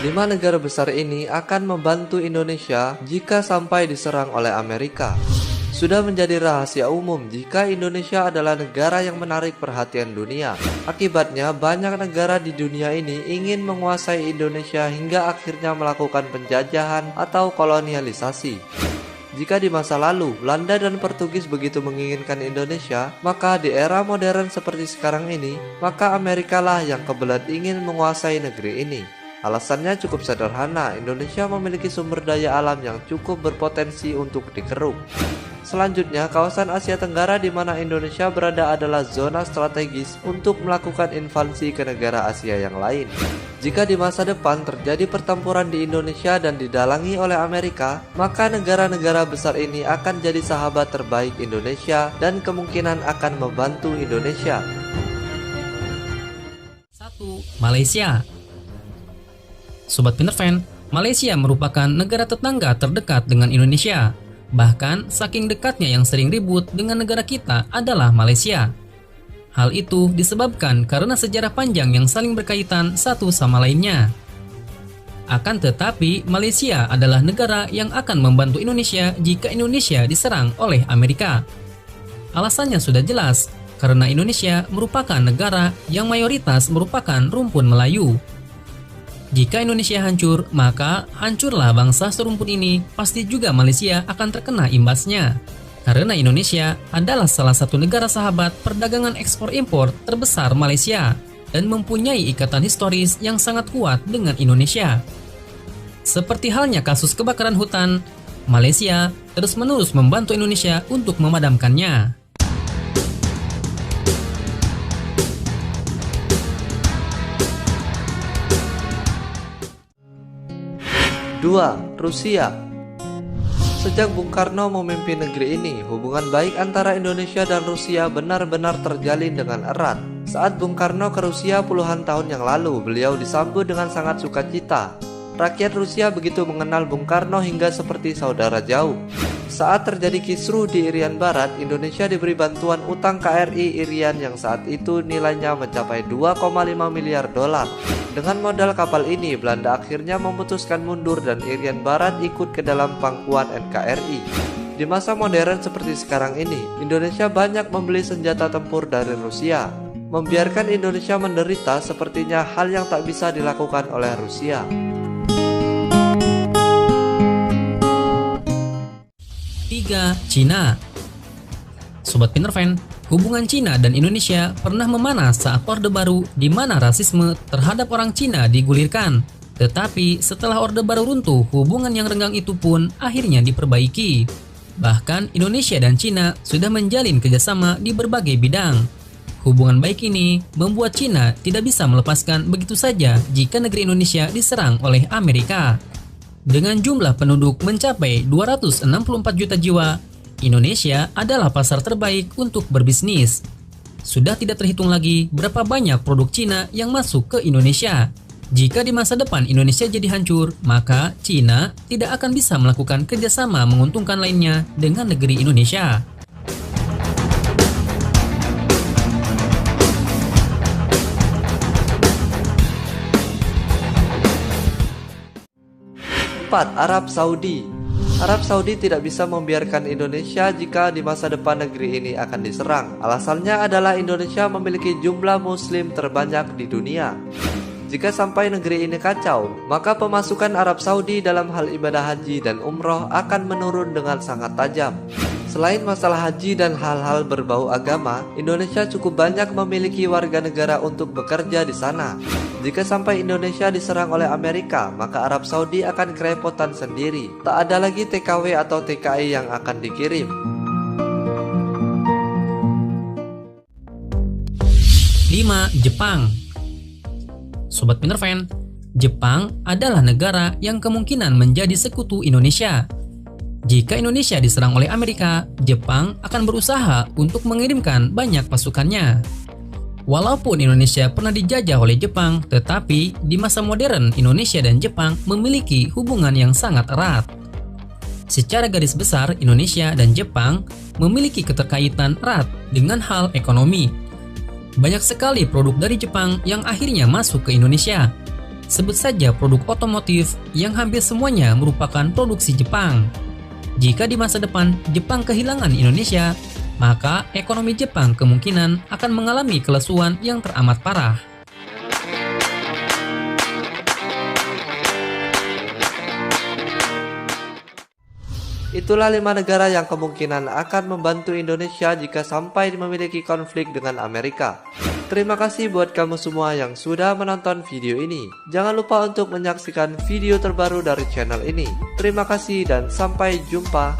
Lima negara besar ini akan membantu Indonesia jika sampai diserang oleh Amerika. Sudah menjadi rahasia umum jika Indonesia adalah negara yang menarik perhatian dunia. Akibatnya, banyak negara di dunia ini ingin menguasai Indonesia hingga akhirnya melakukan penjajahan atau kolonialisasi. Jika di masa lalu, Belanda dan Portugis begitu menginginkan Indonesia, maka di era modern seperti sekarang ini, maka Amerika lah yang kebelet ingin menguasai negeri ini. Alasannya cukup sederhana, Indonesia memiliki sumber daya alam yang cukup berpotensi untuk dikeruk. Selanjutnya, kawasan Asia Tenggara di mana Indonesia berada adalah zona strategis untuk melakukan invasi ke negara Asia yang lain. Jika di masa depan terjadi pertempuran di Indonesia dan didalangi oleh Amerika, maka negara-negara besar ini akan jadi sahabat terbaik Indonesia dan kemungkinan akan membantu Indonesia. 1. Malaysia. Sobat Pinterfan, Malaysia merupakan negara tetangga terdekat dengan Indonesia. Bahkan, saking dekatnya yang sering ribut dengan negara kita adalah Malaysia. Hal itu disebabkan karena sejarah panjang yang saling berkaitan satu sama lainnya. Akan tetapi, Malaysia adalah negara yang akan membantu Indonesia jika Indonesia diserang oleh Amerika. Alasannya sudah jelas, karena Indonesia merupakan negara yang mayoritas merupakan rumpun Melayu. Jika Indonesia hancur, maka hancurlah bangsa serumpun ini, pasti juga Malaysia akan terkena imbasnya. Karena Indonesia adalah salah satu negara sahabat perdagangan ekspor-impor terbesar Malaysia dan mempunyai ikatan historis yang sangat kuat dengan Indonesia. Seperti halnya kasus kebakaran hutan, Malaysia terus-menerus membantu Indonesia untuk memadamkannya. 2. Rusia. Sejak Bung Karno memimpin negeri ini, hubungan baik antara Indonesia dan Rusia benar-benar terjalin dengan erat. Saat Bung Karno ke Rusia puluhan tahun yang lalu, beliau disambut dengan sangat sukacita. Rakyat Rusia begitu mengenal Bung Karno hingga seperti saudara jauh. Saat terjadi kisruh di Irian Barat, Indonesia diberi bantuan utang KRI Irian yang saat itu nilainya mencapai 2,5 miliar dolar. Dengan modal kapal ini, Belanda akhirnya memutuskan mundur dan Irian Barat ikut ke dalam pangkuan NKRI. Di masa modern seperti sekarang ini, Indonesia banyak membeli senjata tempur dari Rusia. Membiarkan Indonesia menderita sepertinya hal yang tak bisa dilakukan oleh Rusia. 3. Cina. Sobat Pinterfan, hubungan Cina dan Indonesia pernah memanas saat Orde Baru di mana rasisme terhadap orang Cina digulirkan. Tetapi setelah Orde Baru runtuh, hubungan yang renggang itu pun akhirnya diperbaiki. Bahkan Indonesia dan Cina sudah menjalin kerjasama di berbagai bidang. Hubungan baik ini membuat Cina tidak bisa melepaskan begitu saja jika negeri Indonesia diserang oleh Amerika. Dengan jumlah penduduk mencapai 264 juta jiwa, Indonesia adalah pasar terbaik untuk berbisnis. Sudah tidak terhitung lagi berapa banyak produk Cina yang masuk ke Indonesia. Jika di masa depan Indonesia jadi hancur, maka Cina tidak akan bisa melakukan kerjasama menguntungkan lainnya dengan negeri Indonesia. 4. Arab Saudi. Arab Saudi tidak bisa membiarkan Indonesia jika di masa depan negeri ini akan diserang. Alasannya adalah Indonesia memiliki jumlah muslim terbanyak di dunia. Jika sampai negeri ini kacau, maka pemasukan Arab Saudi dalam hal ibadah haji dan umroh akan menurun dengan sangat tajam. Selain masalah haji dan hal-hal berbau agama, Indonesia cukup banyak memiliki warga negara untuk bekerja di sana. Jika sampai Indonesia diserang oleh Amerika, maka Arab Saudi akan kerepotan sendiri. Tak ada lagi TKW atau TKI yang akan dikirim. 5. Jepang. Sobat Pinterfan, Jepang adalah negara yang kemungkinan menjadi sekutu Indonesia. Jika Indonesia diserang oleh Amerika, Jepang akan berusaha untuk mengirimkan banyak pasukannya. Walaupun Indonesia pernah dijajah oleh Jepang, tetapi di masa modern Indonesia dan Jepang memiliki hubungan yang sangat erat. Secara garis besar, Indonesia dan Jepang memiliki keterkaitan erat dengan hal ekonomi. Banyak sekali produk dari Jepang yang akhirnya masuk ke Indonesia. Sebut saja produk otomotif yang hampir semuanya merupakan produksi Jepang. Jika di masa depan Jepang kehilangan Indonesia, maka ekonomi Jepang kemungkinan akan mengalami kelesuan yang teramat parah. Itulah 5 negara yang kemungkinan akan membantu Indonesia jika sampai memiliki konflik dengan Amerika. Terima kasih buat kamu semua yang sudah menonton video ini. Jangan lupa untuk menyaksikan video terbaru dari channel ini. Terima kasih dan sampai jumpa.